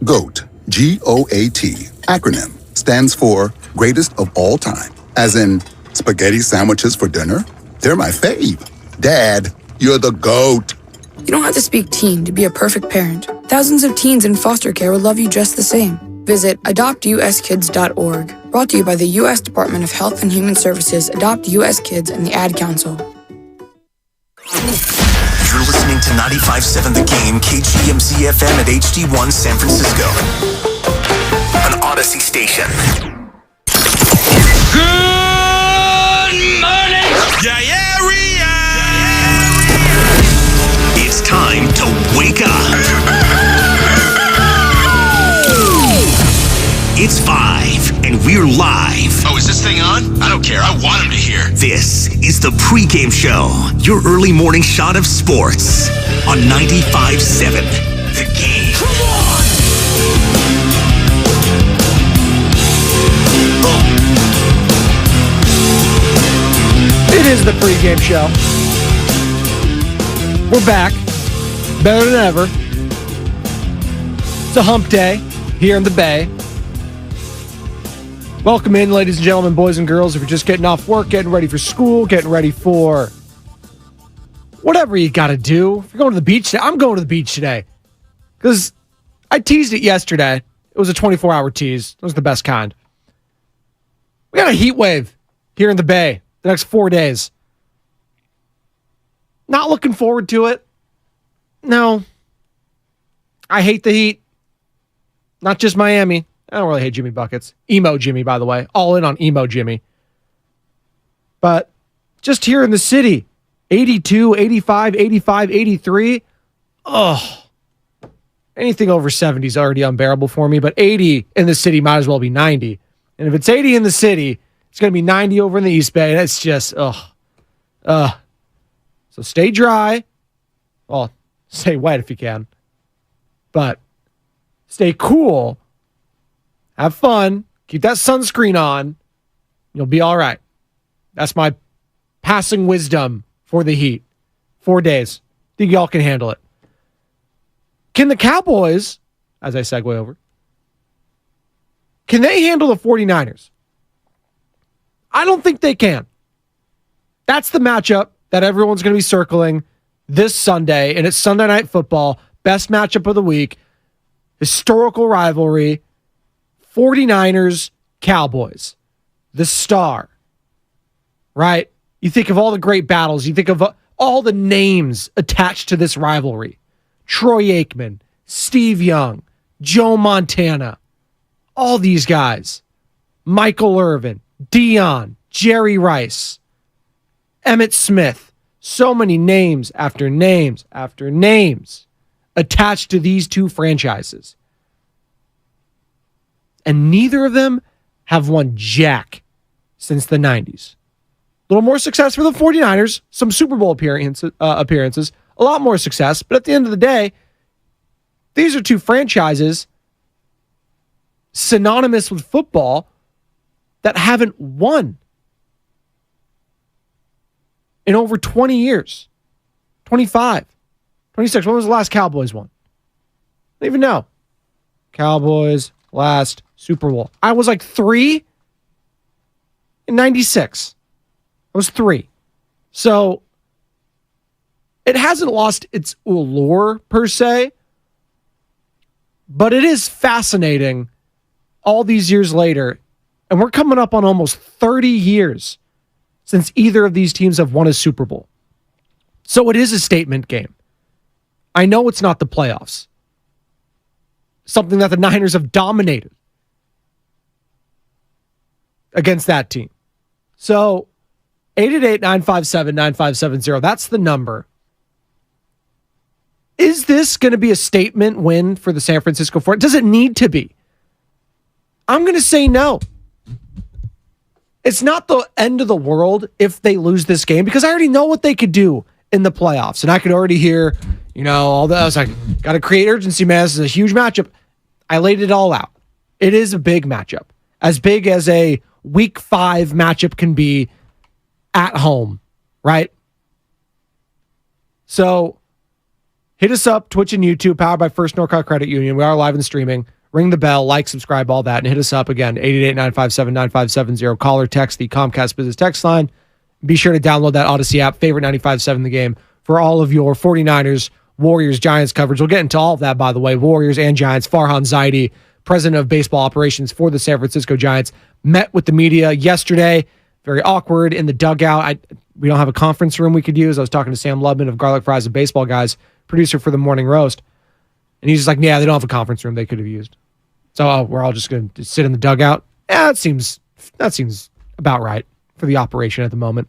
GOAT, G-O-A-T, acronym, stands for greatest of all time. As in, spaghetti sandwiches for dinner? They're my fave. Dad, you're the GOAT. You don't have to speak teen to be a perfect parent. Thousands of teens in foster care will love you just the same. Visit adoptuskids.org. Brought to you by the U.S. Department of Health and Human Services, Adopt U.S. Kids, and the Ad Council. You're listening to 95.7 The Game, KGMZ FM at HD1 San Francisco. An Odyssey station. Good morning! It's time to wake up. It's 5, and we're live. Oh, is this thing on? I don't care. I want him to hear. This is the Pregame Show, your early morning shot of sports on 95.7 The Game. Come on! It is the Pregame Show. We're back. Better than ever. It's a hump day here in the Bay. Welcome in, ladies and gentlemen, boys and girls. If you're just getting off work, getting ready for school, getting ready for whatever you got to do. If you're going to the beach today, I'm going to the beach today. Because I teased it yesterday. It was a 24-hour tease. It was the best kind. We got a heat wave here in the Bay the next 4 days. Not looking forward to it. No. I hate the heat. Not just Miami. I don't really hate Jimmy Buckets. Emo Jimmy, by the way. All in on Emo Jimmy. But just here in the city, 82, 85, 85, 83. Oh, anything over 70 is already unbearable for me, but 80 in the city might as well be 90. And if it's 80 in the city, it's going to be 90 over in the East Bay. That's just, So stay dry. Well, stay wet if you can. But stay cool. Have fun. Keep that sunscreen on. You'll be all right. That's my passing wisdom for the heat. 4 days. Think y'all can handle it. Can the Cowboys, as I segue over, can they handle the 49ers? I don't think they can. That's the matchup that everyone's going to be circling this Sunday, and it's Sunday Night Football. Best matchup of the week. Historical rivalry. 49ers, Cowboys. The star. Right? You think of all the great battles. You think of all the names attached to this rivalry. Troy Aikman, Steve Young, Joe Montana. All these guys. Michael Irvin, Dion, Jerry Rice, Emmitt Smith. So many names after names after names attached to these two franchises. And neither of them have won jack since the 90s. A little more success for the 49ers, some Super Bowl appearances, a lot more success. But at the end of the day, these are two franchises synonymous with football that haven't won in over 20 years. 25, 26. When was the last Cowboys one? I don't even know. Cowboys last Super Bowl. I was like 3 in 96. I was 3. So it hasn't lost its allure per se, but it is fascinating all these years later. And we're coming up on almost 30 years since either of these teams have won a Super Bowl. So it is a statement game. I know it's not the playoffs. Something that the Niners have dominated against that team. So 888-957-9570. That's the number. Is this going to be a statement win for the San Francisco 49ers? Does it need to be? I'm going to say no. It's not the end of the world if they lose this game because I already know what they could do in the playoffs. And I could already hear, all that. I was like, got to create urgency, man. This is a huge matchup. I laid it all out. It is a big matchup. As big as a week 5 matchup can be at home, right? So Hit us up, Twitch and YouTube, powered by First Norcal Credit Union. We are live and streaming. Ring the bell, like, subscribe, all that, and hit us up again, 888-957-9570. Call or text the Comcast Business Text line. Be sure to download that Odyssey app, favorite 95.7 The Game, for all of your 49ers, Warriors, Giants coverage. We'll get into all of that, by the way. Warriors and Giants. Farhan Zaidi, president of baseball operations for the San Francisco Giants, met with the media yesterday. Very awkward in the dugout. We don't have a conference room we could use. I was talking to Sam Lubman of Garlic Fries and Baseball Guys, producer for the Morning Roast. And he's just like, yeah, they don't have a conference room they could have used. So we're all just going to sit in the dugout. Yeah, that seems about right for the operation at the moment.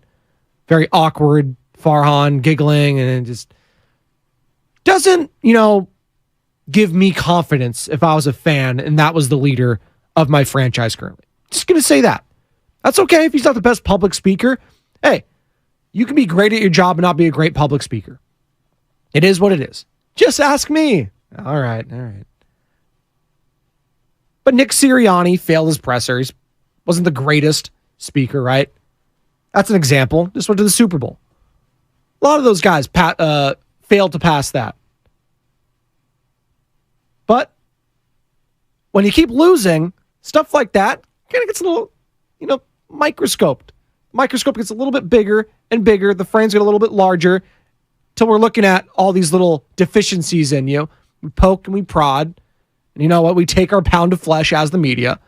Very awkward. Farhan giggling, and it just doesn't, give me confidence if I was a fan and that was the leader of my franchise currently. Just going to say that. That's okay if he's not the best public speaker. Hey, you can be great at your job and not be a great public speaker. It is what it is. Just ask me. All right. But Nick Sirianni failed his presser. He wasn't the greatest speaker, right? That's an example. Just went to the Super Bowl. A lot of those guys failed to pass that. But when you keep losing, stuff like that kind of gets a little, microscoped. The microscope gets a little bit bigger and bigger. The frames get a little bit larger till we're looking at all these little deficiencies in you. We poke and we prod. And you know what? We take our pound of flesh as the media.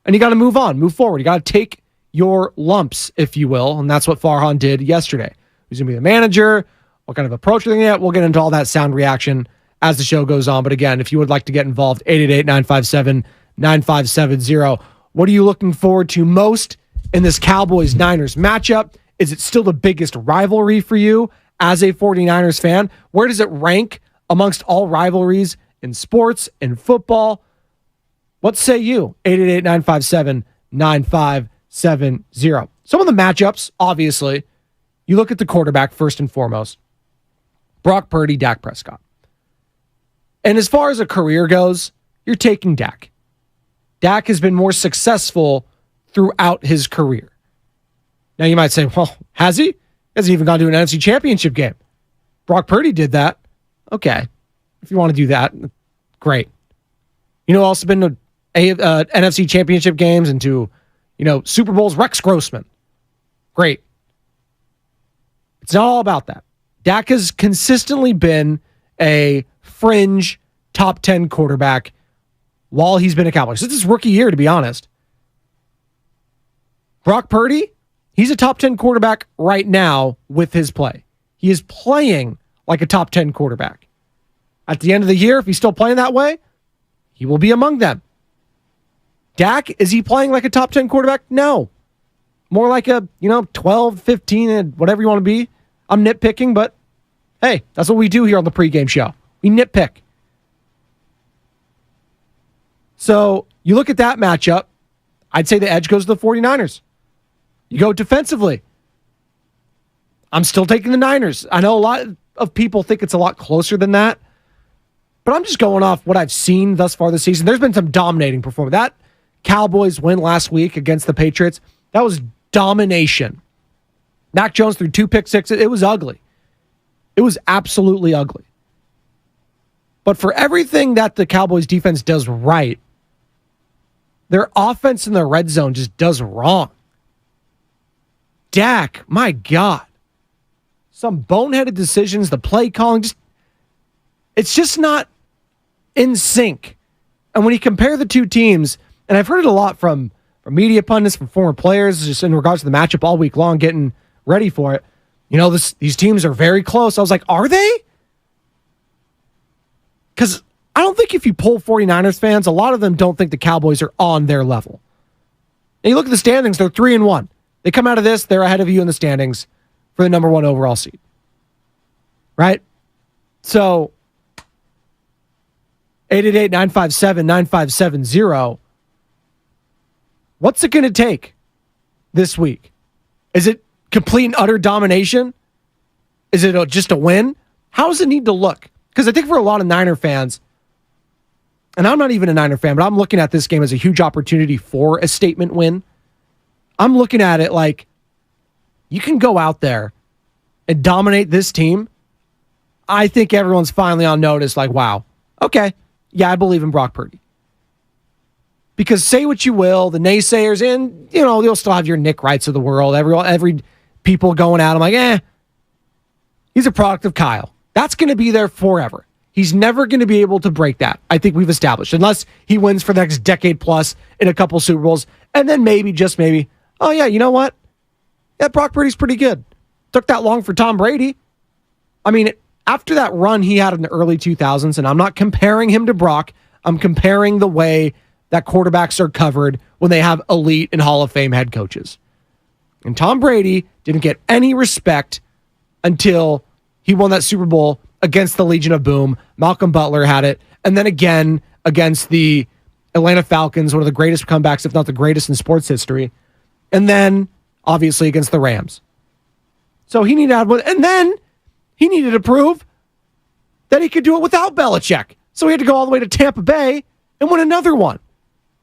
And you got to move on, move forward. You got to take your lumps, if you will. And that's what Farhan did yesterday. Who's going to be the manager? What kind of approach are they going to get? We'll get into all that sound reaction as the show goes on. But again, if you would like to get involved, 888-957-9570. What are you looking forward to most in this Cowboys-Niners matchup? Is it still the biggest rivalry for you as a 49ers fan? Where does it rank amongst all rivalries in sports and football? What say you? 888-957-9570. Some of the matchups, obviously, you look at the quarterback first and foremost. Brock Purdy, Dak Prescott. And as far as a career goes, you're taking Dak. Dak has been more successful throughout his career. Now you might say, well, has he? He hasn't even gone to an NFC Championship game. Brock Purdy did that. Okay. If you want to do that, great. You know who else has been to NFC Championship games and to, Super Bowls? Rex Grossman. Great. It's not all about that. Dak has consistently been a fringe top 10 quarterback while he's been a Cowboy. This is his rookie year, to be honest. Brock Purdy, he's a top 10 quarterback right now with his play. He is playing like a top 10 quarterback. At the end of the year, if he's still playing that way, he will be among them. Dak, is he playing like a top 10 quarterback? No. More like a, 12, 15, and whatever you want to be. I'm nitpicking, but hey, that's what we do here on the pregame show. We nitpick. So you look at that matchup, I'd say the edge goes to the 49ers. You go defensively. I'm still taking the Niners. I know a lot of people think it's a lot closer than that, but I'm just going off what I've seen thus far this season. There's been some dominating performance. That Cowboys win last week against the Patriots, that was domination. Mac Jones threw 2 pick sixes. It was ugly. It was absolutely ugly. But for everything that the Cowboys defense does right, their offense in the red zone just does wrong. Dak, my God. Some boneheaded decisions, the play calling, it's just not in sync. And when you compare the two teams, and I've heard it a lot from media pundits, from former players, just in regards to the matchup all week long, getting ready for it. These teams are very close. I was like, are they? Because I don't think if you poll 49ers fans, a lot of them don't think the Cowboys are on their level. And you look at the standings, they're 3-1. They come out of this, they're ahead of you in the standings for the number 1 overall seed. Right? So, 888-957-9570. What's it going to take this week? Is it complete and utter domination? Is it just a win? How does it need to look? Because I think for a lot of Niner fans, and I'm not even a Niner fan, but I'm looking at this game as a huge opportunity for a statement win. I'm looking at it like you can go out there and dominate this team. I think everyone's finally on notice, like, wow, okay, yeah, I believe in Brock Purdy. Because say what you will, the naysayers, and, you'll still have your Nick Wrights of the world, every people going at him like, he's a product of Kyle. That's going to be there forever. He's never going to be able to break that. I think we've established, unless he wins for the next decade plus in a couple Super Bowls, and then maybe, just maybe, oh yeah, you know what? Yeah, Brock Purdy's pretty good. Took that long for Tom Brady. I mean, after that run he had in the early 2000s, and I'm not comparing him to Brock, I'm comparing the way that quarterbacks are covered when they have elite and Hall of Fame head coaches. And Tom Brady didn't get any respect until he won that Super Bowl against the Legion of Boom. Malcolm Butler had it. And then again against the Atlanta Falcons, one of the greatest comebacks, if not the greatest in sports history. And then, obviously, against the Rams. So he needed to add one. And then he needed to prove that he could do it without Belichick. So he had to go all the way to Tampa Bay and win another one.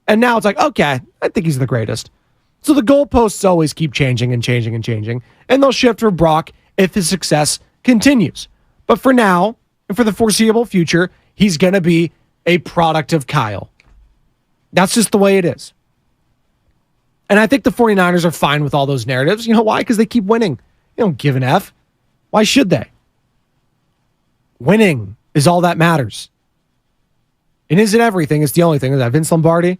And now it's like, okay, I think he's the greatest. So the goalposts always keep changing and changing and changing. And they'll shift for Brock if his success continues. But for now, and for the foreseeable future, he's going to be a product of Kyle. That's just the way it is. And I think the 49ers are fine with all those narratives. You know why? Because they keep winning. They don't give an F. Why should they? Winning is all that matters. And is it everything? It's the only thing. Is that Vince Lombardi?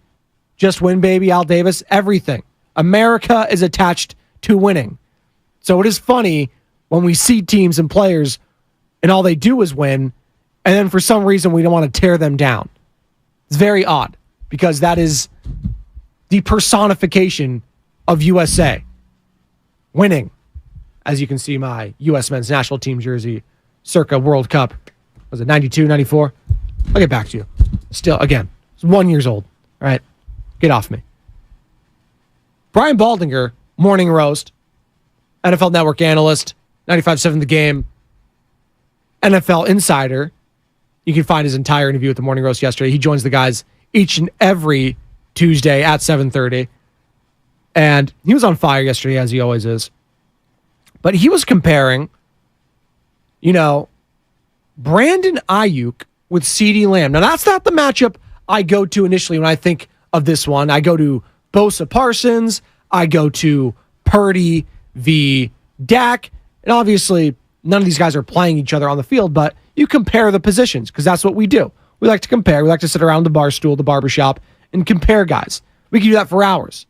Just win, baby. Al Davis? Everything. America is attached to winning. So it is funny when we see teams and players and all they do is win, and then for some reason we don't want to tear them down. It's very odd because that is the personification of USA. Winning. As you can see, my U.S. men's national team jersey circa World Cup. Was it 92, 94? I'll get back to you. Still, again, it's 1 year old. All right? Get off me. Brian Baldinger, Morning Roast, NFL Network analyst, 95.7 The Game, NFL Insider. You can find his entire interview with the Morning Roast yesterday. He joins the guys each and every Tuesday at 7:30. And he was on fire yesterday, as he always is. But he was comparing, Brandon Ayuk with CeeDee Lamb. Now, that's not the matchup I go to initially when I think of this one. I go to Bosa Parsons. I go to Purdy v. Dak. And obviously, none of these guys are playing each other on the field, but you compare the positions because that's what we do. We like to compare. We like to sit around the bar stool, the barbershop, and compare guys. We can do that for hours.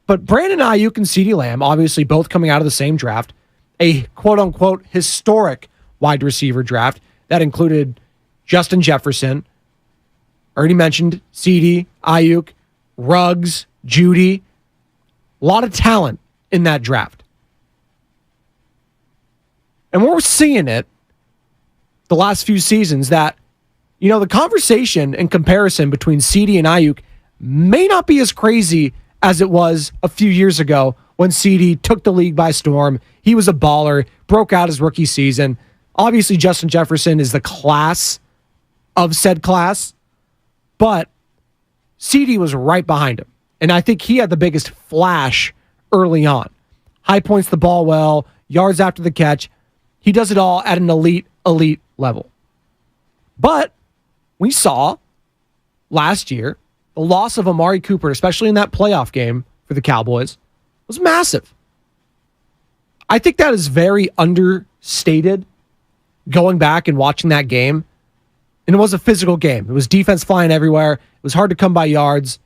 But Brandon Ayuk and CeeDee Lamb, obviously both coming out of the same draft, a quote-unquote historic wide receiver draft that included Justin Jefferson, already mentioned CeeDee, Ayuk, Ruggs, Judy. A lot of talent in that draft. And we're seeing it the last few seasons that, the conversation and comparison between CeeDee and Ayuk may not be as crazy as it was a few years ago when CeeDee took the league by storm. He was a baller, broke out his rookie season. Obviously, Justin Jefferson is the class of said class, but CeeDee was right behind him. And I think he had the biggest flash early on. High points the ball well, yards after the catch. He does it all at an elite level. But we saw last year the loss of Amari Cooper, especially in that playoff game for the Cowboys, was massive. I think that is very understated going back and watching that game. And it was a physical game. It was defense flying everywhere. It was hard to come by yards.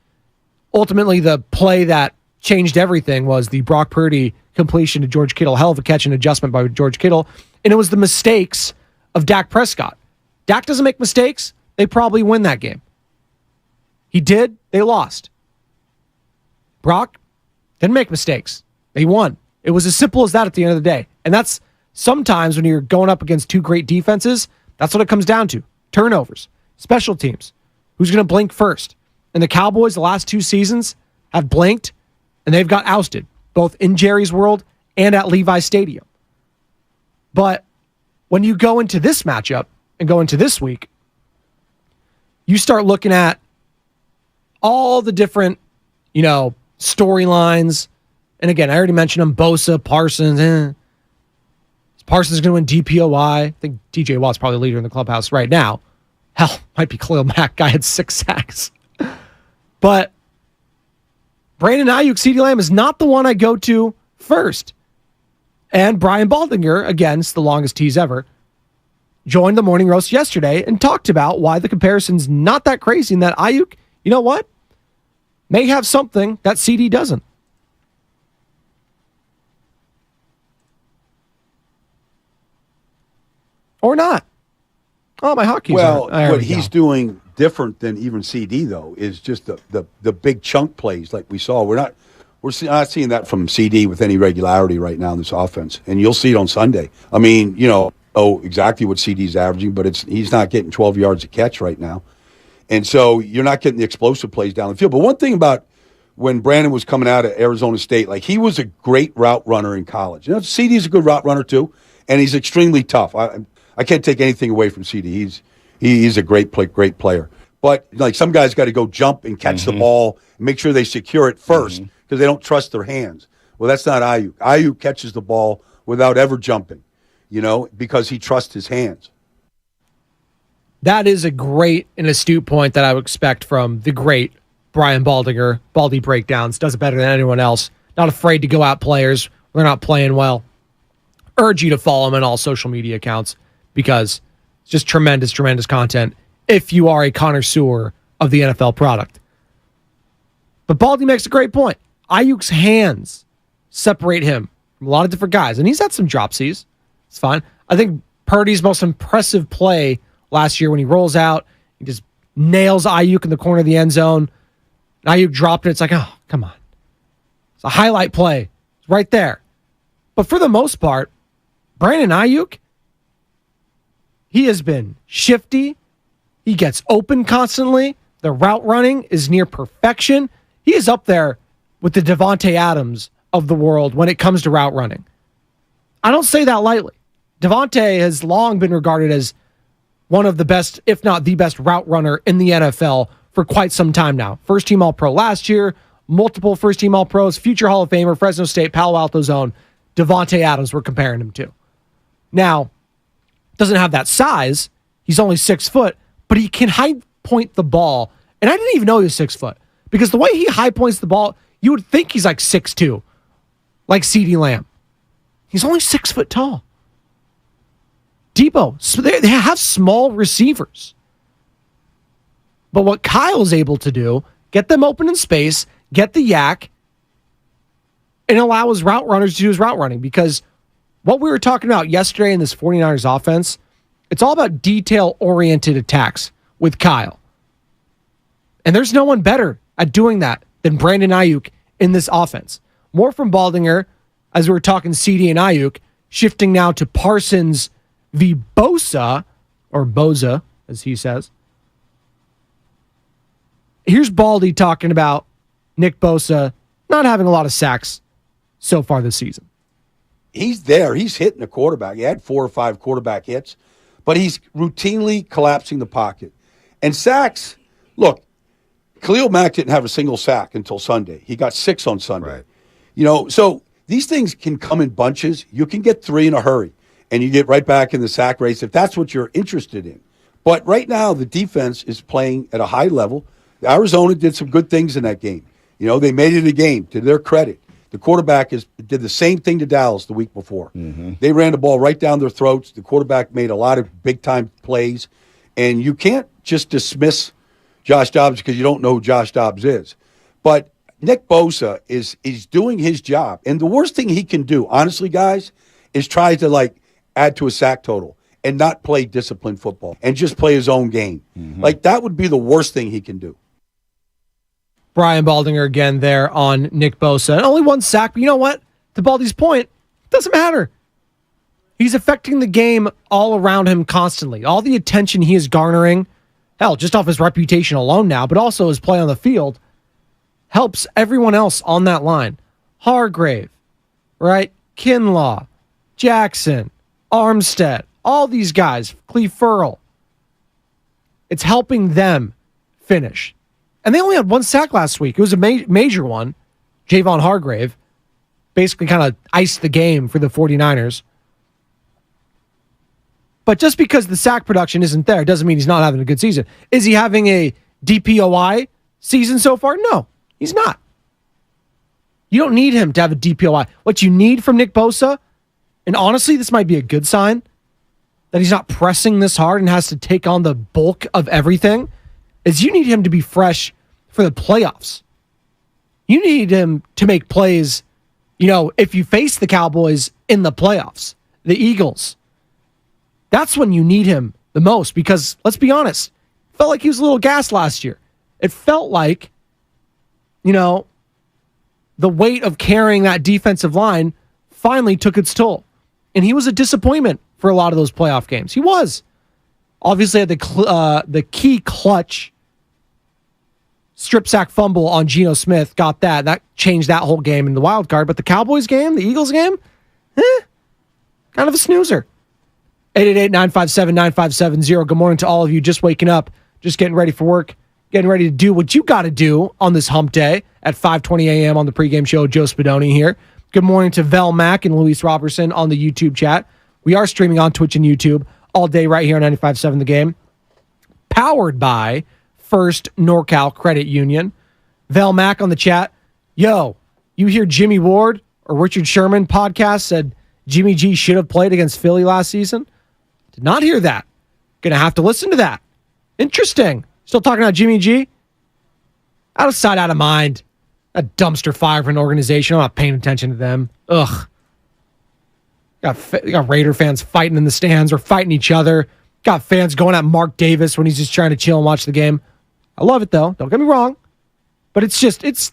Ultimately, the play that changed everything was the Brock Purdy completion to George Kittle. Hell of a catch and adjustment by George Kittle. And it was the mistakes of Dak Prescott. Dak doesn't make mistakes. They probably win that game. He did. They lost. Brock didn't make mistakes. They won. It was as simple as that at the end of the day. And that's sometimes when you're going up against two great defenses, that's what it comes down to. Turnovers. Special teams. Who's going to blink first? And the Cowboys the last two seasons have blinked and they've got ousted, both in Jerry's World and at Levi Stadium. But when you go into this matchup and go into this week, you start looking at all the different, storylines. And again, I already mentioned them, Bosa, Parsons. Parsons is going to win DPOI. I think TJ Watt's probably the leader in the clubhouse right now. Hell, might be Khalil Mack. Guy had 6 sacks. But Brandon Ayuk, CeeDee Lamb is not the one I go to first. And Brian Baldinger, again, it's the longest tease ever, joined the Morning Roast yesterday and talked about why the comparison's not that crazy and that Ayuk, you know what, may have something that CD doesn't. Or not. Oh, my hockey's Well, on. what he's doing different than even CD, though, is just the big chunk plays like we saw. We're not seeing that from CD with any regularity right now in this offense, and you'll see it on Sunday. I mean, exactly what CD's averaging, but he's not getting 12 yards a catch right now. And so you're not getting the explosive plays down the field. But one thing about when Brandon was coming out of Arizona State, like, he was a great route runner in college. CD's a good route runner too, and he's extremely tough. I can't take anything away from CD. He's a great player. But like, some guys got to go jump and catch the ball and make sure they secure it first because they don't trust their hands. Well, that's not Ayuk. Ayuk catches the ball without ever jumping, because he trusts his hands. That is a great and astute point that I would expect from the great Brian Baldinger. Baldy breakdowns, does it better than anyone else. Not afraid to go out players when they're not playing well. Urge you to follow him on all social media accounts because it's just tremendous content if you are a connoisseur of the NFL product. But Baldy makes a great point. Ayuk's hands separate him from a lot of different guys, and he's had some dropsies. It's fine. I think Purdy's most impressive play last year when he rolls out, he just nails Ayuk in the corner of the end zone. Ayuk dropped it. It's like, oh, come on. It's a highlight play. It's right there. But for the most part, Brandon Ayuk, he has been shifty. He gets open constantly. The route running is near perfection. He is up there with the Devontae Adams of the world when it comes to route running. I don't say that lightly. Devontae has long been regarded as one of the best, if not the best, route runner in the NFL for quite some time now. First team All-Pro last year, multiple first team All-Pros, future Hall of Famer, Fresno State, Palo Alto's own Devontae Adams we're comparing him to. Now, doesn't have that size. He's only 6 foot, but he can high point the ball. And I didn't even know he was 6 foot because the way he high points the ball, you would think he's like 6'2", like CeeDee Lamb. He's only 6 foot tall. Debo, so they have small receivers. But what Kyle's able to do, get them open in space, get the yak, and allow his route runners to do his route running. Because what we were talking about yesterday in this 49ers offense, it's all about detail-oriented attacks with Kyle. And there's no one better at doing that than Brandon Ayuk in this offense. More from Baldinger, as we were talking CD and Ayuk, shifting now to Parsons v. Bosa, or Boza, as he says. Here's Baldy talking about Nick Bosa not having a lot of sacks so far this season. He's there. He's hitting the quarterback. He had 4 or 5 quarterback hits, but he's routinely collapsing the pocket. And sacks, look, Khalil Mack didn't have a single sack until Sunday. He got 6 on Sunday. Right. So these things can come in bunches. You can get 3 in a hurry, and you get right back in the sack race if that's what you're interested in. But right now, the defense is playing at a high level. Arizona did some good things in that game. They made it a game, to their credit. The quarterback did the same thing to Dallas the week before. Mm-hmm. They ran the ball right down their throats. The quarterback made a lot of big-time plays. And you can't just dismiss Josh Dobbs because you don't know who Josh Dobbs is. But Nick Bosa is doing his job. And the worst thing he can do, honestly, guys, is try to, add to a sack total and not play disciplined football and just play his own game. Mm-hmm. That would be the worst thing he can do. Brian Baldinger again there on Nick Bosa. And only 1 sack, but you know what? To Baldy's point, it doesn't matter. He's affecting the game all around him constantly. All the attention he is garnering, hell, just off his reputation alone now, but also his play on the field, helps everyone else on that line. Hargrave, right? Kinlaw, Jackson, Armstead, all these guys, Cleve Furl. It's helping them finish. And they only had 1 sack last week. It was a major one. Javon Hargrave basically kind of iced the game for the 49ers. But just because the sack production isn't there doesn't mean he's not having a good season. Is he having a DPOI season so far? No, he's not. You don't need him to have a DPOI. What you need from Nick Bosa, and honestly, this might be a good sign, that he's not pressing this hard and has to take on the bulk of everything, is you need him to be fresh for the playoffs. You need him to make plays, if you face the Cowboys in the playoffs, the Eagles. That's when you need him the most because, let's be honest, it felt like he was a little gassed last year. It felt like, the weight of carrying that defensive line finally took its toll. And he was a disappointment for a lot of those playoff games. He was. Obviously had the key clutch strip sack fumble on Geno Smith, got that. That changed that whole game in the wild card. But the Cowboys game, the Eagles game, kind of a snoozer. 888-957-9570. Good morning to all of you just waking up, just getting ready for work, getting ready to do what you got to do on this hump day at 5:20 a.m. on the pregame show. Joe Spadoni here. Good morning to Vel Mack and Luis Robertson on the YouTube chat. We are streaming on Twitch and YouTube all day right here on 95.7 The Game. Powered by First NorCal Credit Union. Vel Mack on the chat. Yo, you hear Jimmy Ward or Richard Sherman podcast said Jimmy G should have played against Philly last season? Did not hear that. Gonna have to listen to that. Interesting. Still talking about Jimmy G? Out of sight, out of mind. A dumpster fire of an organization. I'm not paying attention to them. Ugh. Got Raider fans fighting in the stands or fighting each other. Got fans going at Mark Davis when he's just trying to chill and watch the game. I love it, though. Don't get me wrong. But it's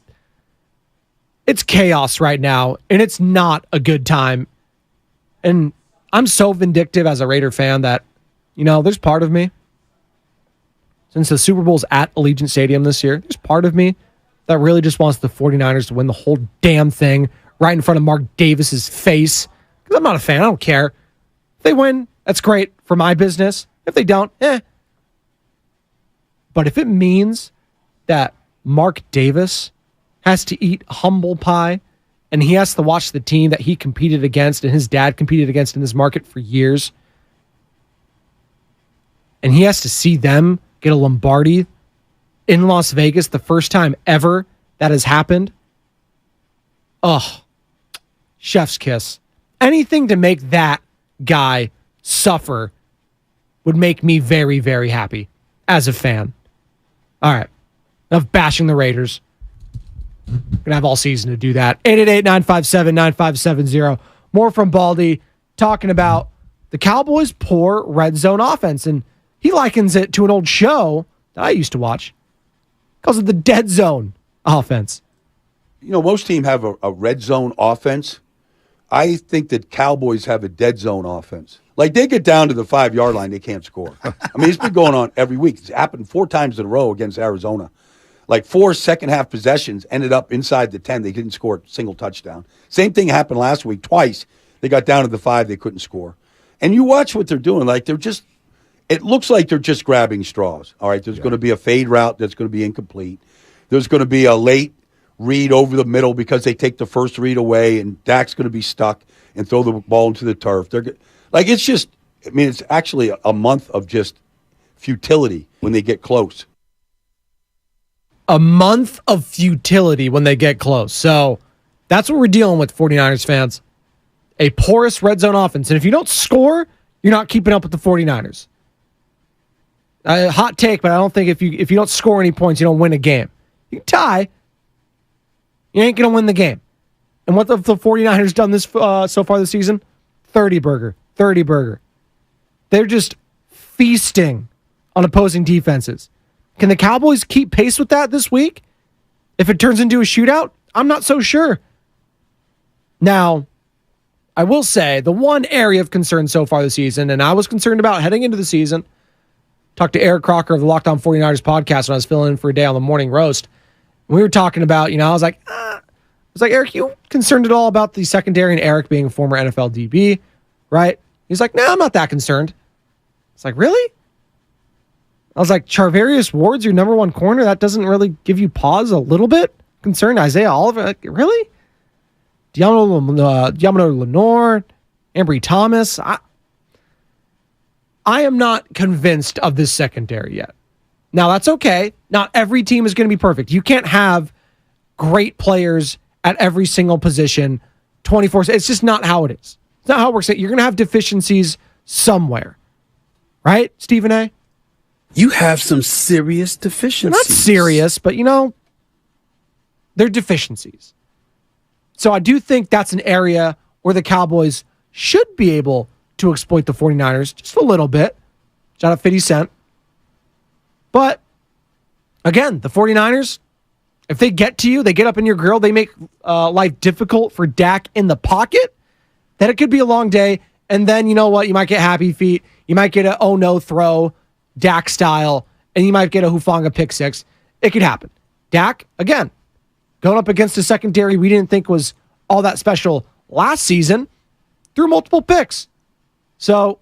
chaos right now, and it's not a good time. And I'm so vindictive as a Raider fan that, there's part of me, since the Super Bowl's at Allegiant Stadium this year, there's part of me that really just wants the 49ers to win the whole damn thing right in front of Mark Davis's face. Because I'm not a fan. I don't care. If they win, that's great for my business. If they don't, But if it means that Mark Davis has to eat humble pie and he has to watch the team that he competed against and his dad competed against in this market for years, and he has to see them get a Lombardi in Las Vegas the first time ever that has happened, chef's kiss. Anything to make that guy suffer would make me very, very happy as a fan. All right. Enough bashing the Raiders. Gonna have all season to do that. 888-957-9570. More from Baldy talking about the Cowboys' poor red zone offense. And he likens it to an old show that I used to watch. Calls it the dead zone offense. Most teams have a red zone offense. I think that Cowboys have a dead zone offense. Like, they get down to the 5-yard line, they can't score. It's been going on every week. It's happened 4 times in a row against Arizona. Like 4 second-half possessions ended up inside the 10. They didn't score a single touchdown. Same thing happened last week. Twice they got down to the 5. They couldn't score. And you watch what they're doing. Like, it looks like they're just grabbing straws. All right, there's going to be a fade route that's going to be incomplete. There's going to be a late read over the middle because they take the first read away, and Dak's going to be stuck and throw the ball into the turf. It's actually a month of just futility when they get close. A month of futility when they get close. So that's what we're dealing with, 49ers fans. A porous red zone offense. And if you don't score, you're not keeping up with the 49ers. Hot take, but I don't think if you don't score any points, you don't win a game. You can tie. You ain't going to win the game. And what have the 49ers done this so far this season? 30 burger. They're just feasting on opposing defenses. Can the Cowboys keep pace with that this week? If it turns into a shootout, I'm not so sure. Now, I will say the one area of concern so far this season, and I was concerned about heading into the season, talked to Eric Crocker of the Locked On 49ers podcast when I was filling in for a day on the morning roast. We were talking about, I was like, Eric, you concerned at all about the secondary and Eric being a former NFL DB, right? He's like, no, I'm not that concerned. It's like, really? I was like, Charvarius Ward's your number one corner? That doesn't really give you pause a little bit? Concerned? Isaiah Oliver? Like, really? Diamond Lenore, Ambry Thomas? I am not convinced of this secondary yet. Now, that's okay. Not every team is going to be perfect. You can't have great players at every single position 24/7. It's just not how it is. It's not how it works. You're going to have deficiencies somewhere. Right, Stephen A? You have some serious deficiencies. They're not serious, but they're deficiencies. So I do think that's an area where the Cowboys should be able to exploit the 49ers just a little bit. Shout out 50 Cent. But again, the 49ers, if they get to you, they get up in your grill, they make life difficult for Dak in the pocket, then it could be a long day. And then, you know what? You might get happy feet. You might get a oh-no throw, Dak style, and you might get a Hufanga pick six. It could happen. Dak, again, going up against a secondary we didn't think was all that special last season, threw multiple picks. So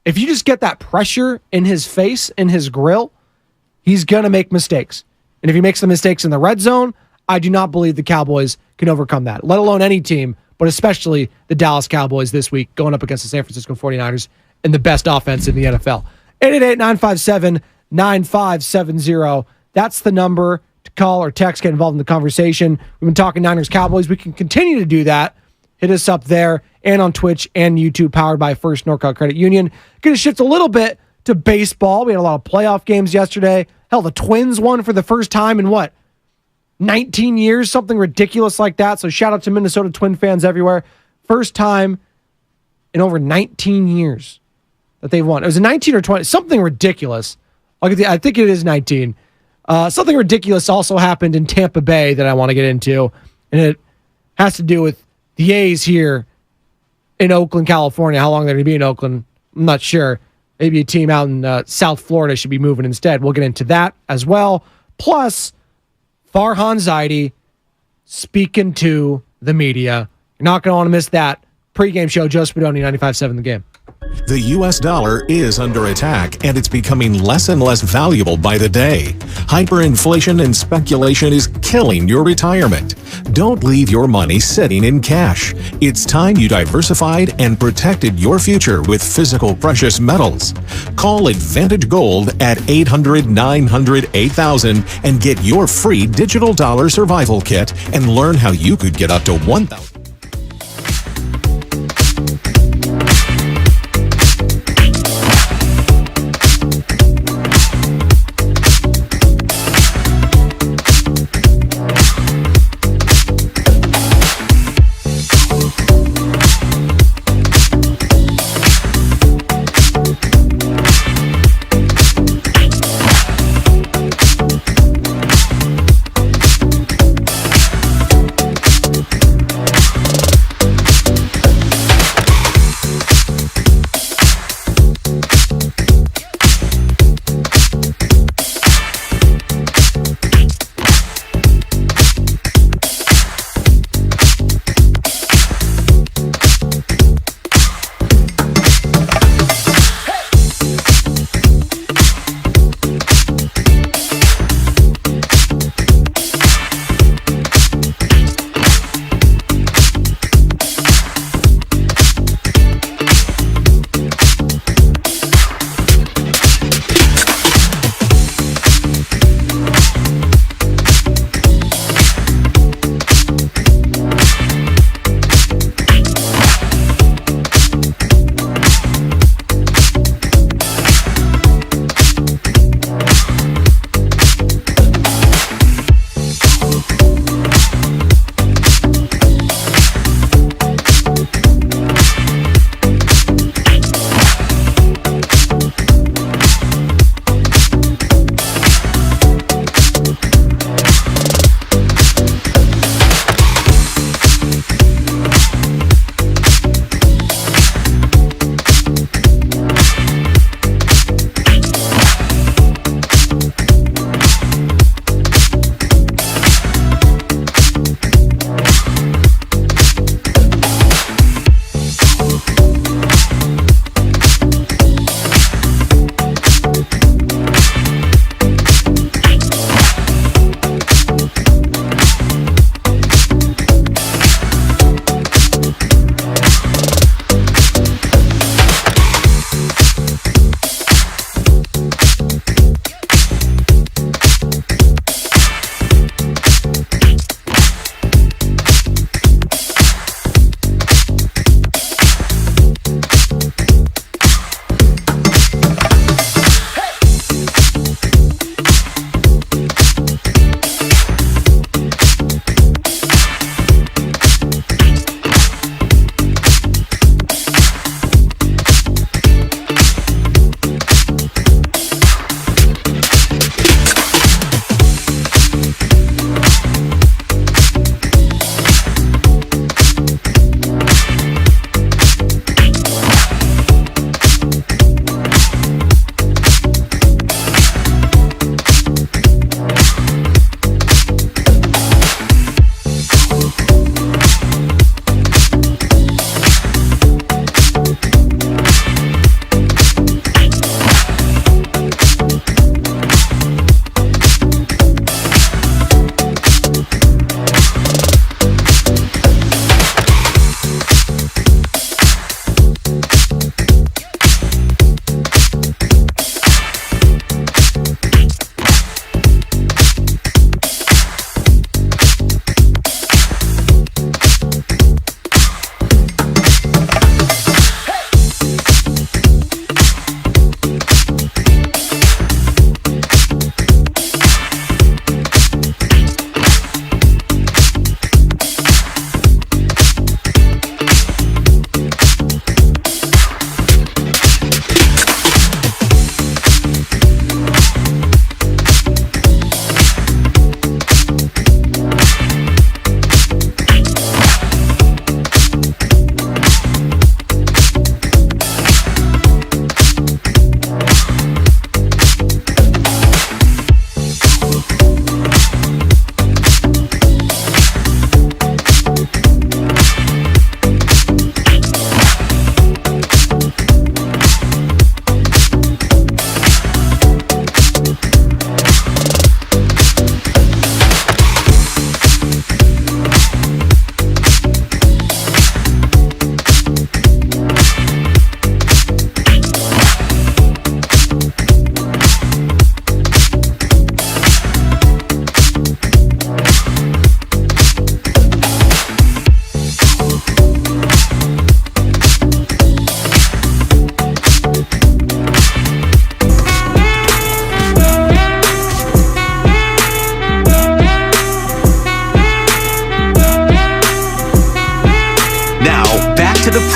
if you just get that pressure in his face, in his grill, he's going to make mistakes. And if he makes the mistakes in the red zone, I do not believe the Cowboys can overcome that, let alone any team, but especially the Dallas Cowboys this week going up against the San Francisco 49ers and the best offense in the NFL. 888-957-9570. That's the number to call or text, get involved in the conversation. We've been talking Niners Cowboys. We can continue to do that. Hit us up there and on Twitch and YouTube, powered by First NorCal Credit Union. Going to shift a little bit to baseball. We had a lot of playoff games yesterday. Hell, the Twins won for the first time in 19 years, something ridiculous like that. So shout out to Minnesota Twin fans everywhere. First time in over 19 years that they've won. It was a 19 or 20, something ridiculous. I think it is 19. Something ridiculous also happened in Tampa Bay that I want to get into, and it has to do with the A's here in Oakland, California. How long they're going to be in Oakland, I'm not sure. Maybe a team out in South Florida should be moving instead. We'll get into that as well. Plus, Farhan Zaidi speaking to the media. You're not going to want to miss that. Pregame show, Joe Spadoni, 95.7 The Game. The U.S. dollar is under attack, and it's becoming less and less valuable by the day. Hyperinflation and speculation is killing your retirement. Don't leave your money sitting in cash. It's time you diversified and protected your future with physical precious metals. Call Advantage Gold at 800-900-8000 and get your free digital dollar survival kit and learn how you could get up to $1,000.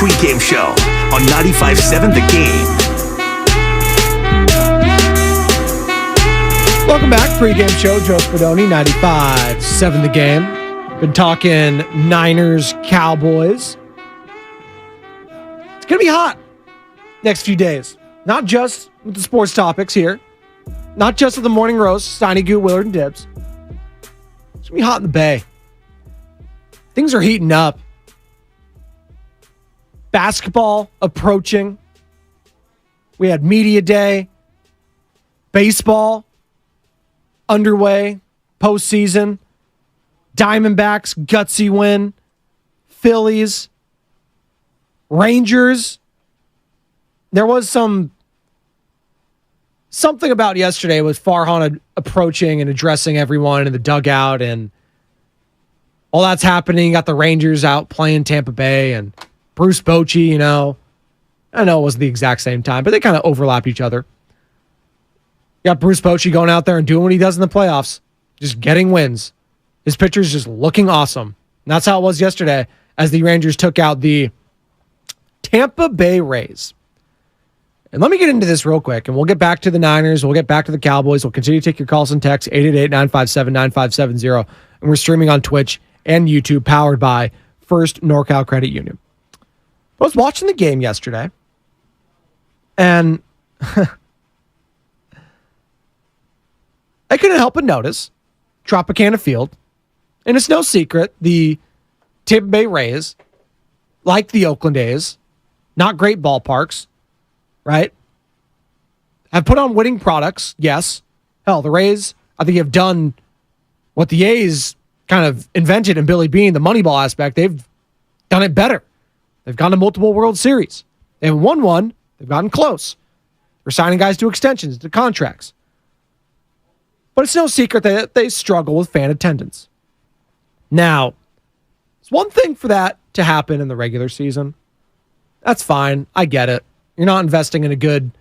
Pregame Show on 95.7 The Game. Welcome back. Pregame Show. Joe Spadoni, 95.7 The Game. Been talking Niners, Cowboys. It's going to be hot next few days. Not just with the sports topics here. Not just with the morning roast, Steiny, Goot, Willard, and Dibbs. It's going to be hot in the Bay. Things are heating up. Basketball approaching. We had media day. Baseball underway. Postseason. Diamondbacks, gutsy win. Phillies. Rangers. There was something about yesterday with Farhan approaching and addressing everyone in the dugout, and all that's happening. You got the Rangers out playing Tampa Bay, and Bruce Bochy, I know it wasn't the exact same time, but they kind of overlap each other. You got Bruce Bochy going out there and doing what he does in the playoffs, just getting wins. His pitcher's just looking awesome. And that's how it was yesterday as the Rangers took out the Tampa Bay Rays. And let me get into this real quick, and we'll get back to the Niners. We'll get back to the Cowboys. We'll continue to take your calls and texts, 888-957-9570. And we're streaming on Twitch and YouTube, powered by First NorCal Credit Union. I was watching the game yesterday, and I couldn't help but notice Tropicana Field, and it's no secret, the Tampa Bay Rays, like the Oakland A's, not great ballparks, right? Have put on winning products, yes. Hell, the Rays, I think, have done what the A's kind of invented in Billy Beane, the Moneyball aspect. They've done it better. They've gone to multiple World Series. They haven't won one. They've gotten close. They're signing guys to extensions, to contracts. But it's no secret that they struggle with fan attendance. Now, it's one thing for that to happen in the regular season. That's fine. I get it. You're not investing in a good,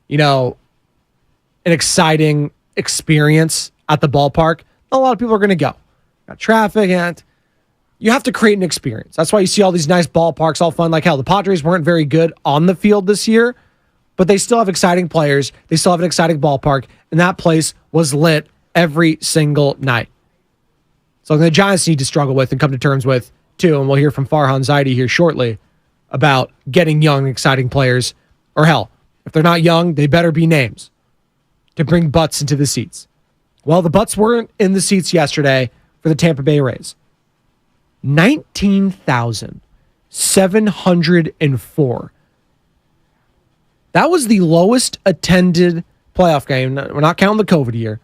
an exciting experience at the ballpark. Not a lot of people are going to go. Got traffic, and you have to create an experience. That's why you see all these nice ballparks, all fun. Like hell, the Padres weren't very good on the field this year, but they still have exciting players. They still have an exciting ballpark, and that place was lit every single night. So the Giants need to struggle with and come to terms with, too, and we'll hear from Farhan Zaidi here shortly about getting young, exciting players. Or hell, if they're not young, they better be names to bring butts into the seats. Well, the butts weren't in the seats yesterday for the Tampa Bay Rays. 19,704. That was the lowest attended playoff game. We're not counting the COVID year.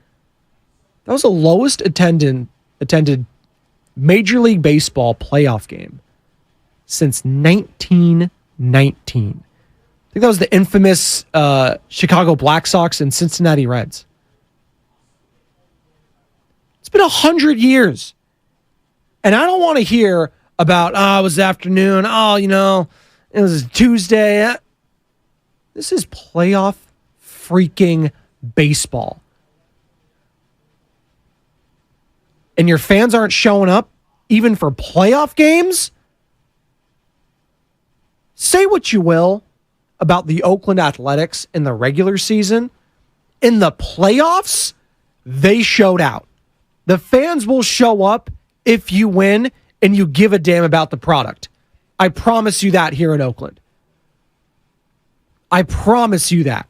That was the lowest attended Major League Baseball playoff game since 1919. I think that was the infamous Chicago Black Sox and Cincinnati Reds. It's been 100 years. And I don't want to hear about, it was afternoon. It was Tuesday. This is playoff freaking baseball. And your fans aren't showing up even for playoff games? Say what you will about the Oakland Athletics in the regular season. In the playoffs, they showed out. The fans will show up if you win and you give a damn about the product. I promise you that here in Oakland. I promise you that.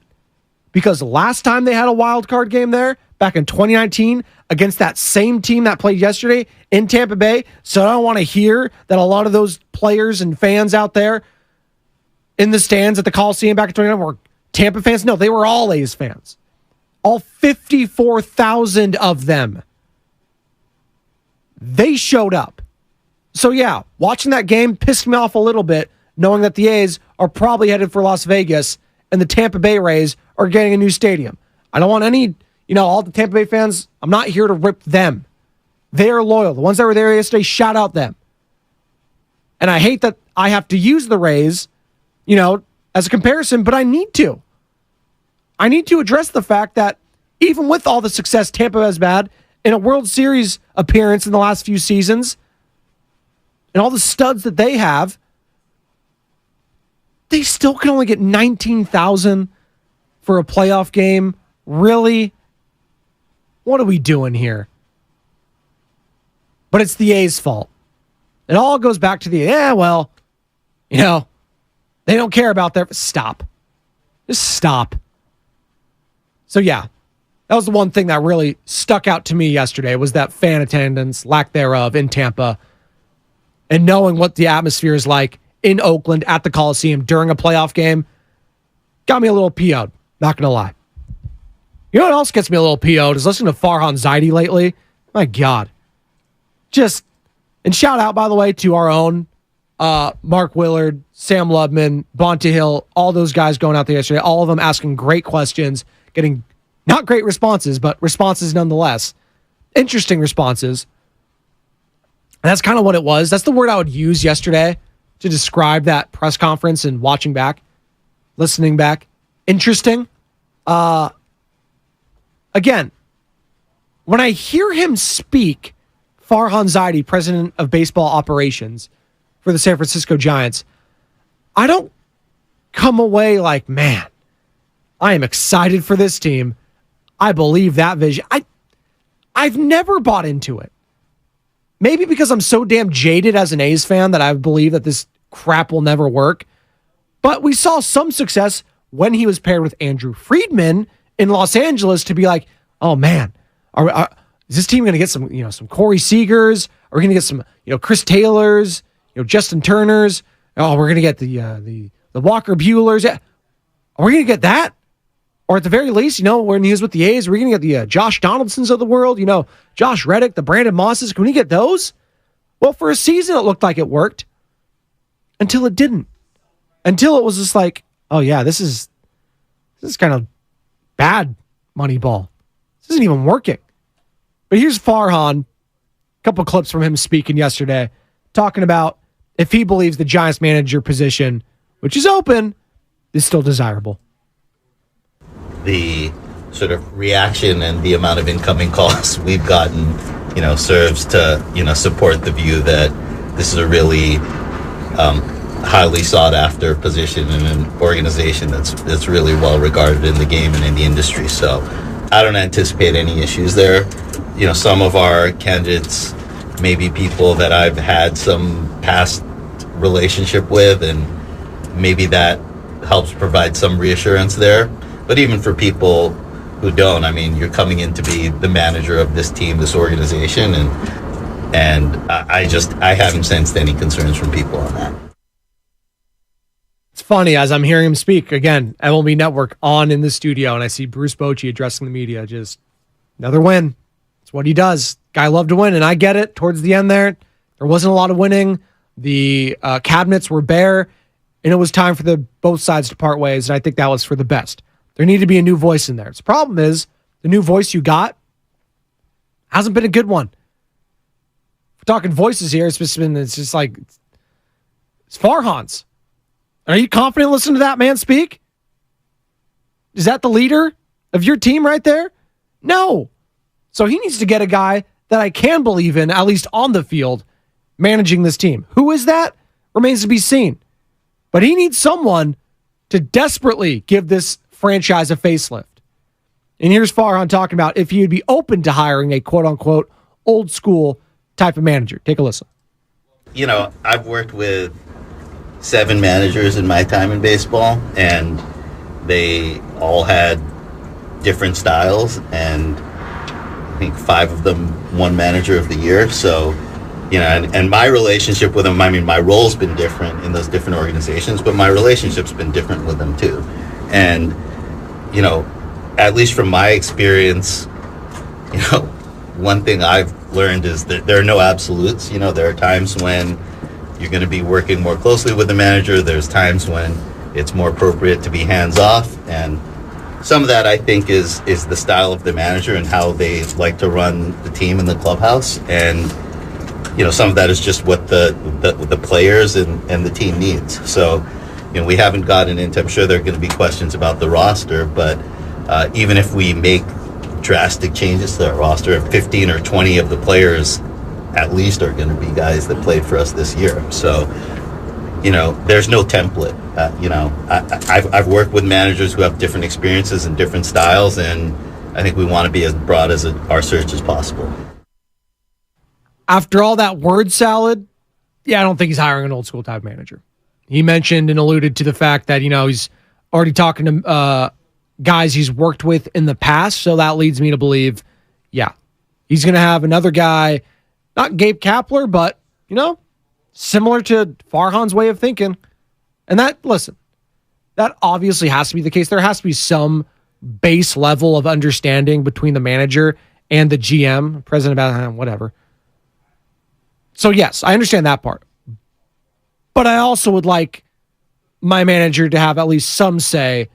Because last time they had a wild card game there, back in 2019, against that same team that played yesterday in Tampa Bay, so I don't want to hear that a lot of those players and fans out there in the stands at the Coliseum back in 2019 were Tampa fans. No, they were all A's fans. All 54,000 of them. They showed up. So yeah, watching that game pissed me off a little bit, knowing that the A's are probably headed for Las Vegas and the Tampa Bay Rays are getting a new stadium. I don't want any, all the Tampa Bay fans, I'm not here to rip them. They are loyal. The ones that were there yesterday, shout out them. And I hate that I have to use the Rays, as a comparison, but I need to. I need to address the fact that even with all the success Tampa has had in a World Series appearance in the last few seasons, and all the studs that they have, they still can only get 19,000 for a playoff game. Really? What are we doing here? But it's the A's fault. It all goes back to they don't care about their... Stop. Just stop. So yeah, that was the one thing that really stuck out to me yesterday was that fan attendance, lack thereof, in Tampa, and knowing what the atmosphere is like in Oakland at the Coliseum during a playoff game got me a little PO'd, not going to lie. You know what else gets me a little PO'd is listening to Farhan Zaidi lately. My God. And shout out, by the way, to our own Mark Willard, Sam Lubman, Bonta Hill, all those guys going out there yesterday, all of them asking great questions, getting not great responses, but responses nonetheless. Interesting responses. And that's kind of what it was. That's the word I would use yesterday to describe that press conference and watching back, listening back. Interesting. Again, when I hear him speak, Farhan Zaidi, president of baseball operations for the San Francisco Giants, I don't come away like, man, I am excited for this team. I believe that vision. I've never bought into it. Maybe because I'm so damn jaded as an A's fan that I believe that this crap will never work. But we saw some success when he was paired with Andrew Friedman in Los Angeles to be like, oh man, is this team going to get some Corey Seagers? Are we going to get some Chris Taylors? Justin Turners? Oh, we're going to get the Walker Buehlers. Yeah. Are we going to get that? Or at the very least, when he was with the A's, we're going to get the Josh Donaldsons of the world, Josh Reddick, the Brandon Mosses. Can we get those? Well, for a season, it looked like it worked until it didn't. Until it was just like, oh yeah, this is kind of bad money ball. This isn't even working. But here's Farhan, a couple clips from him speaking yesterday, talking about if he believes the Giants manager position, which is open, is still desirable. The sort of reaction and the amount of incoming calls we've gotten, serves to, support the view that this is a really highly sought after position in an organization that's really well regarded in the game and in the industry. So I don't anticipate any issues there. Some of our candidates may be people that I've had some past relationship with, and maybe that helps provide some reassurance there. But even for people who don't, you're coming in to be the manager of this team, this organization, and I haven't sensed any concerns from people on that. It's funny, as I'm hearing him speak, again, MLB Network on in the studio, and I see Bruce Bochy addressing the media, just another win. It's what he does. Guy loved to win, and I get it. Towards the end there wasn't a lot of winning. The cabinets were bare, and it was time for both sides to part ways, and I think that was for the best. There needed to be a new voice in there. The problem is, the new voice you got hasn't been a good one. If we're talking voices here, it's Farhan's. Are you confident listening to that man speak? Is that the leader of your team right there? No. So he needs to get a guy that I can believe in, at least on the field, managing this team. Who is that? Remains to be seen. But he needs someone to desperately give this franchise a facelift. And here's Farhan talking about if he would be open to hiring a quote-unquote old school type of manager. Take a listen. I've worked with 7 managers in my time in baseball, and they all had different styles, and I think 5 of them won manager of the year. So, and my relationship with them, my role's been different in those different organizations, but my relationship's been different with them too. And, at least from my experience, one thing I've learned is that there are no absolutes. There are times when you're going to be working more closely with the manager. There's times when it's more appropriate to be hands off. And some of that, I think, is the style of the manager and how they like to run the team in the clubhouse. And, some of that is just what the players and the team needs. So, we haven't gotten into, I'm sure there are going to be questions about the roster, but even if we make drastic changes to that roster, 15 or 20 of the players at least are going to be guys that played for us this year. So, there's no template. I've worked with managers who have different experiences and different styles, and I think we want to be as broad as our search as possible. After all that word salad, I don't think he's hiring an old school type manager. He mentioned and alluded to the fact that, he's already talking to guys he's worked with in the past, so that leads me to believe, he's going to have another guy, not Gabe Kapler, but, similar to Farhan's way of thinking. And that obviously has to be the case. There has to be some base level of understanding between the manager and the GM, president, whatever. So yes, I understand that part. But I also would like my manager to have at least some say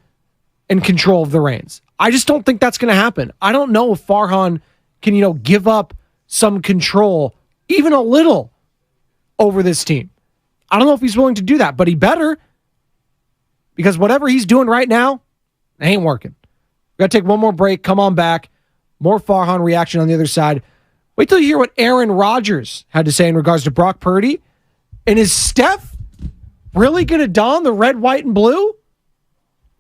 and control of the reins. I just don't think that's going to happen. I don't know if Farhan can, give up some control, even a little, over this team. I don't know if he's willing to do that, but he better, because whatever he's doing right now, it ain't working. We got to take one more break. Come on back. More Farhan reaction on the other side. Wait till you hear what Aaron Rodgers had to say in regards to Brock Purdy. And is Steph really going to don the red, white, and blue?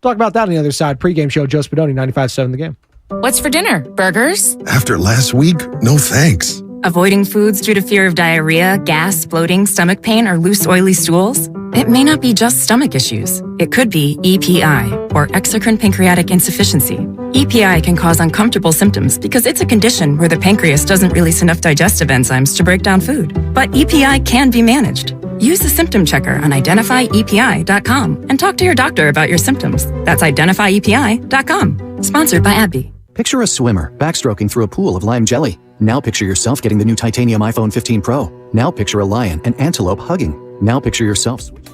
Talk about that on the other side. Pregame show, Joe Spadoni, 95.7 The Game. What's for dinner? Burgers? After last week, no thanks. Avoiding foods due to fear of diarrhea, gas, bloating, stomach pain, or loose, oily stools? It may not be just stomach issues. It could be EPI, or exocrine pancreatic insufficiency. EPI can cause uncomfortable symptoms because it's a condition where the pancreas doesn't release enough digestive enzymes to break down food. But EPI can be managed. Use the symptom checker on identifyepi.com and talk to your doctor about your symptoms. That's identifyepi.com. Sponsored by AbbVie. Picture a swimmer backstroking through a pool of lime jelly. Now picture yourself getting the new titanium iPhone 15 Pro. Now picture a lion and antelope hugging. Now picture yourself switching.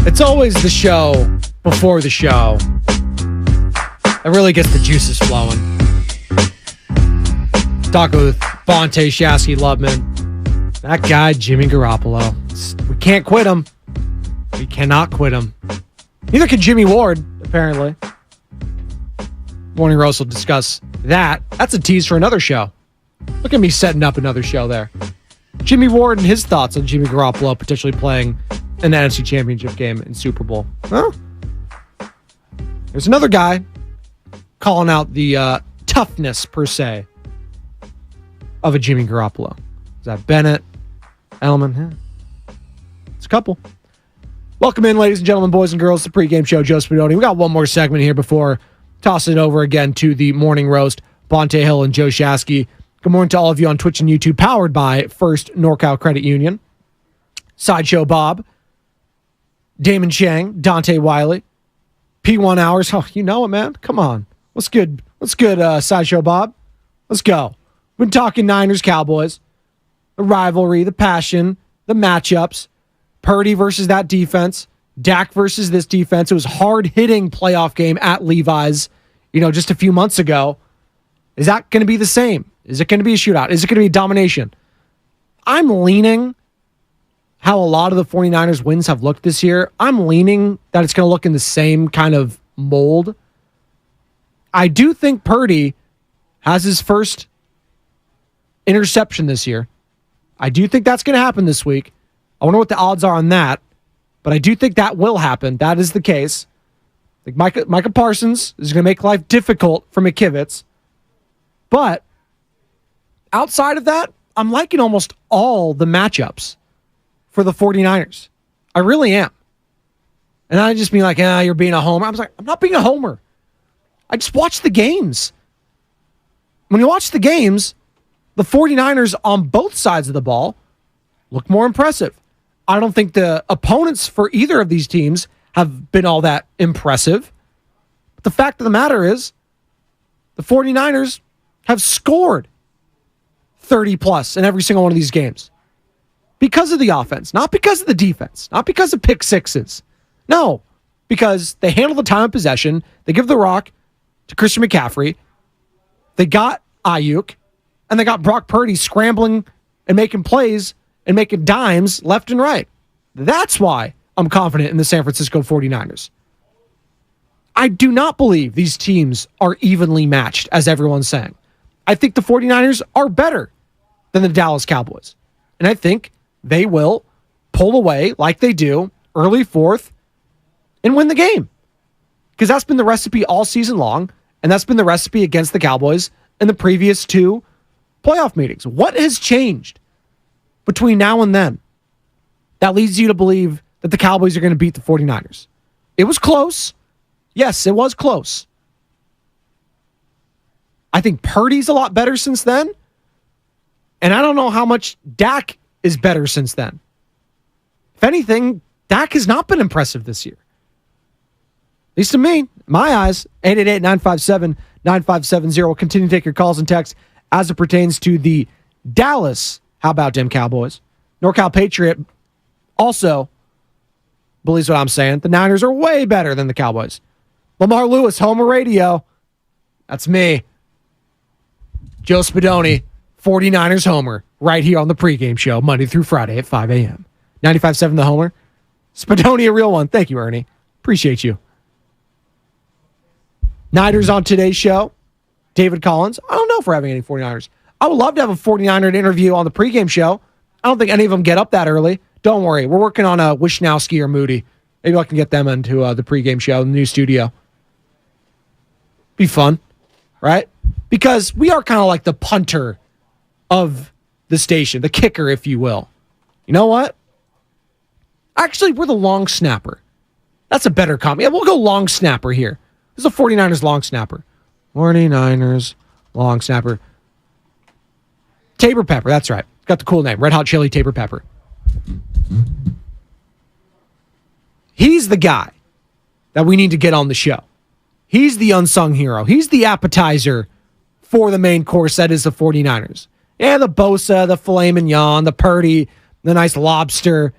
It's always the show before the show that really gets the juices flowing. Talking with Bonte, Shasky, Lubman. That guy, Jimmy Garoppolo. We can't quit him. We cannot quit him. Neither can Jimmy Ward, apparently. Morning Roast will discuss that. That's a tease for another show. Look at me setting up another show there. Jimmy Ward and his thoughts on Jimmy Garoppolo potentially playing an NFC Championship game in Super Bowl. Huh? There's another guy calling out the toughness, per se, of a Jimmy Garoppolo. Is that Bennett? Edelman? Yeah. It's a couple. Welcome in, ladies and gentlemen, boys and girls, the pregame show. Joe Spadoni. We got one more segment here before tossing it over again to the Morning Roast. Bonte Hill and Joe Shasky. Good morning to all of you on Twitch and YouTube, powered by First NorCal Credit Union. Sideshow Bob, Damon Chang, Dante Wiley, P1 Hours. Oh, you know it, man. Come on. What's good? What's good, Sideshow Bob? Let's go. Been talking Niners, Cowboys, the rivalry, the passion, the matchups, Purdy versus that defense, Dak versus this defense. It was hard-hitting playoff game at Levi's, just a few months ago. Is that going to be the same? Is it going to be a shootout? Is it going to be a domination? I'm leaning how a lot of the 49ers wins have looked this year. I'm leaning that it's going to look in the same kind of mold. I do think Purdy has his first interception this year. I do think that's going to happen this week. I wonder what the odds are on that, but I do think that will happen. That is the case. I think Micah Parsons is going to make life difficult for McKivitz. But outside of that, I'm liking almost all the matchups for the 49ers. I really am. And I just be like, you're being a homer. I was like, I'm not being a homer. I just watch the games. When you watch the games, the 49ers on both sides of the ball look more impressive. I don't think the opponents for either of these teams have been all that impressive. But the fact of the matter is, the 49ers have scored 30-plus in every single one of these games. Because of the offense, not because of the defense, not because of pick sixes. No, because they handle the time of possession. They give the rock to Christian McCaffrey. They got Ayuk, and they got Brock Purdy scrambling and making plays and making dimes left and right. That's why I'm confident in the San Francisco 49ers. I do not believe these teams are evenly matched, as everyone's saying. I think the 49ers are better than the Dallas Cowboys. And I think they will pull away like they do early fourth and win the game. Because that's been the recipe all season long, and that's been the recipe against the Cowboys in the previous two playoff meetings. What has changed between now and then that leads you to believe that the Cowboys are going to beat the 49ers? It was close. Yes, it was close. I think Purdy's a lot better since then. And I don't know how much Dak is better since then. If anything, Dak has not been impressive this year. At least to me, my eyes. 888-957-9570. We'll continue to take your calls and texts as it pertains to the Dallas, how about them Cowboys? NorCal Patriot also believes what I'm saying. The Niners are way better than the Cowboys. Lamar Lewis, Homer Radio. That's me. Joe Spadoni, 49ers Homer, right here on the pregame show, Monday through Friday at 5 a.m. 95.7 The Homer. Spadoni, a real one. Thank you, Ernie. Appreciate you. Niners on today's show. David Collins. I don't know if we're having any 49ers. I would love to have a 49er interview on the pregame show. I don't think any of them get up that early. Don't worry. We're working on a Wishnowski or Moody. Maybe I can get them into the pregame show in the new studio. Be fun, right? Because we are kind of like the punter of the station, the kicker, if you will. You know what? Actually, we're the long snapper. That's a better comment. Yeah, we'll go long snapper here. This is a 49ers long snapper. 49ers long snapper. Tabor Pepper, that's right. Got the cool name. Red Hot Chili Tabor Pepper. He's the guy that we need to get on the show. He's the unsung hero. He's the appetizer for the main course that is the 49ers. Yeah, the Bosa, the filet mignon, the Purdy, the nice lobster.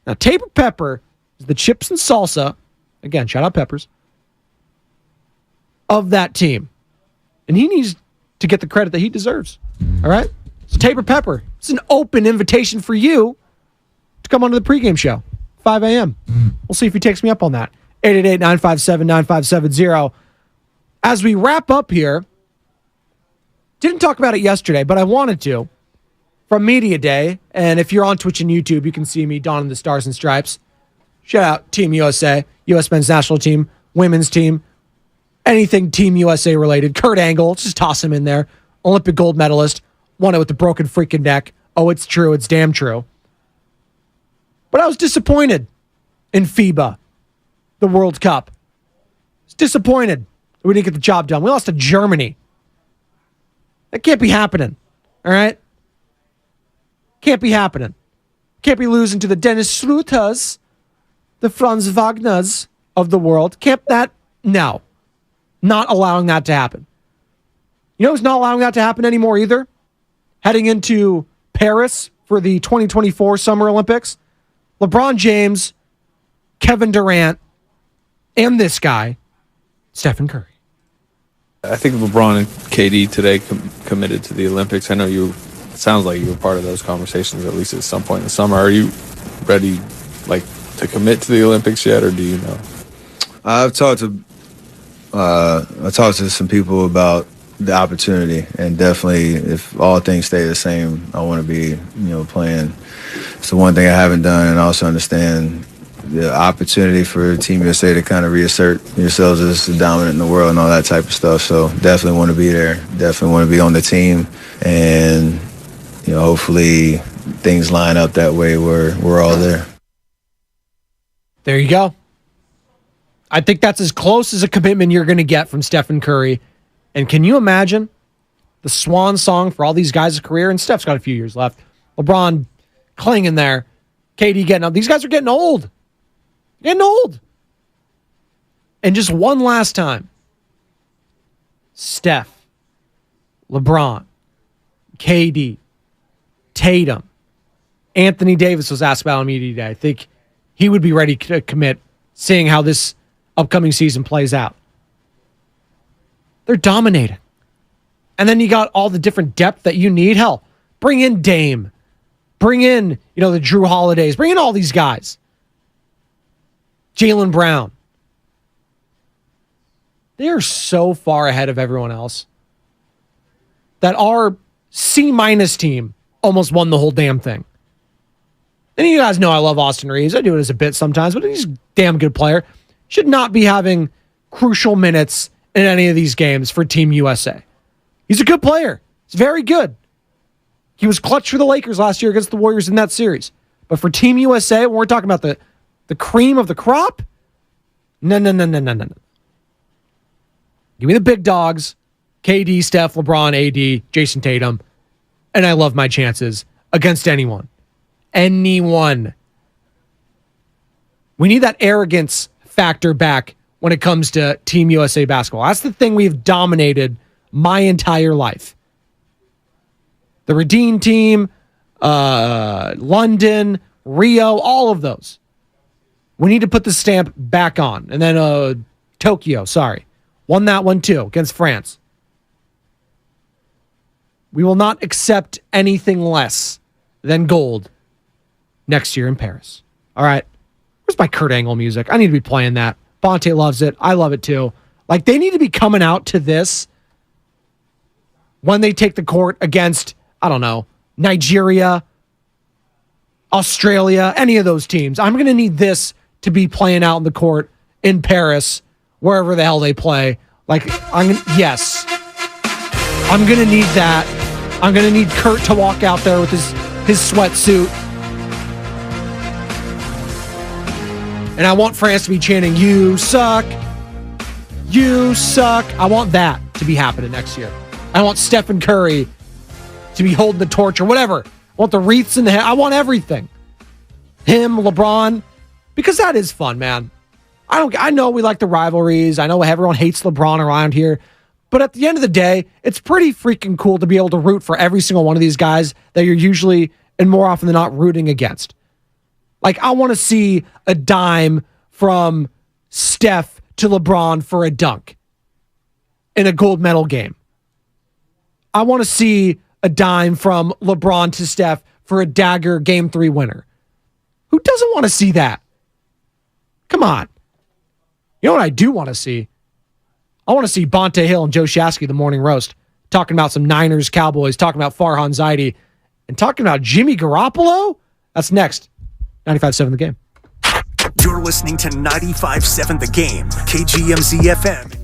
Now, Tabor Pepper He's the chips and salsa, again, shout out Peppers, of that team. And he needs to get the credit that he deserves. All right? So Tabor Pepper, it's an open invitation for you to come onto the pregame show, 5 a.m. We'll see if he takes me up on that. 888-957-9570. As we wrap up here, didn't talk about it yesterday, but I wanted to. From Media Day, and if you're on Twitch and YouTube, you can see me donning the Stars and Stripes. Shout out Team USA, U.S. men's national team, women's team, anything Team USA related. Kurt Angle, just toss him in there. Olympic gold medalist, won it with the broken freaking neck. Oh, it's true. It's damn true. But I was disappointed in FIBA, the World Cup. I was disappointed that we didn't get the job done. We lost to Germany. That can't be happening. All right? Can't be happening. Can't be losing to the Dennis Schlutas, the Franz Wagners of the world. Can't that? No. Not allowing that to happen. You know who's not allowing that to happen anymore either? Heading into Paris for the 2024 Summer Olympics. LeBron James, Kevin Durant, and this guy, Stephen Curry. I think LeBron and KD today committed to the Olympics. I know sounds like you were part of those conversations, at least at some point in the summer. Are you ready, to commit to the Olympics yet, or do you know? I've talked to some people about the opportunity, and definitely, if all things stay the same, I want to be, playing. It's the one thing I haven't done, and also understand the opportunity for Team USA to kind of reassert yourselves as dominant in the world and all that type of stuff. So definitely want to be there. Definitely want to be on the team, and hopefully things line up that way where we're all there. There you go. I think that's as close as a commitment you're going to get from Stephen Curry. And can you imagine the swan song for all these guys' career? And Steph's got a few years left. LeBron clinging there. KD getting up. These guys are getting old. Getting old. And just one last time. Steph, LeBron, KD, Tatum, Anthony Davis was asked about on Media Day. I think he would be ready to commit, seeing how this upcoming season plays out. They're dominating. And then you got all the different depth that you need. Hell, bring in Dame. Bring in, the Drew Holidays. Bring in all these guys. Jaylen Brown. They are so far ahead of everyone else that our C- team almost won the whole damn thing. And you guys know I love Austin Reeves. I do it as a bit sometimes, but he's a damn good player. Should not be having crucial minutes in any of these games for Team USA. He's a good player. He's very good. He was clutch for the Lakers last year against the Warriors in that series. But for Team USA, when we're talking about the cream of the crop, no. Give me the big dogs. KD, Steph, LeBron, AD, Jason Tatum. And I love my chances against anyone. Anyone. We need that arrogance factor back when it comes to Team USA basketball. That's the thing we've dominated my entire life. The Redeem team, London, Rio, all of those. We need to put the stamp back on. And then Tokyo, won that one too against France. We will not accept anything less than gold next year in Paris. All right. Where's my Kurt Angle music? I need to be playing that. Bonte loves it. I love it too. They need to be coming out to this when they take the court against, I don't know, Nigeria, Australia, any of those teams. I'm going to need this to be playing out in the court in Paris, wherever the hell they play. Yes. I'm going to need that. I'm going to need Kurt to walk out there with his sweatsuit. And I want France to be chanting, "You suck. You suck." I want that to be happening next year. I want Stephen Curry to be holding the torch or whatever. I want the wreaths in the head. I want everything. Him, LeBron, because that is fun, man. I know we like the rivalries. I know everyone hates LeBron around here. But at the end of the day, it's pretty freaking cool to be able to root for every single one of these guys that you're usually, and more often than not, rooting against. Like, I want to see a dime from Steph to LeBron for a dunk in a gold medal game. I want to see a dime from LeBron to Steph for a dagger game 3 winner. Who doesn't want to see that? Come on. You know what I do want to see? I want to see Bonte Hill and Joe Shasky, the morning roast, talking about some Niners, Cowboys, talking about Farhan Zaidi, and talking about Jimmy Garoppolo. That's next. 95.7 The Game. You're listening to 95.7 The Game, KGMZ FM.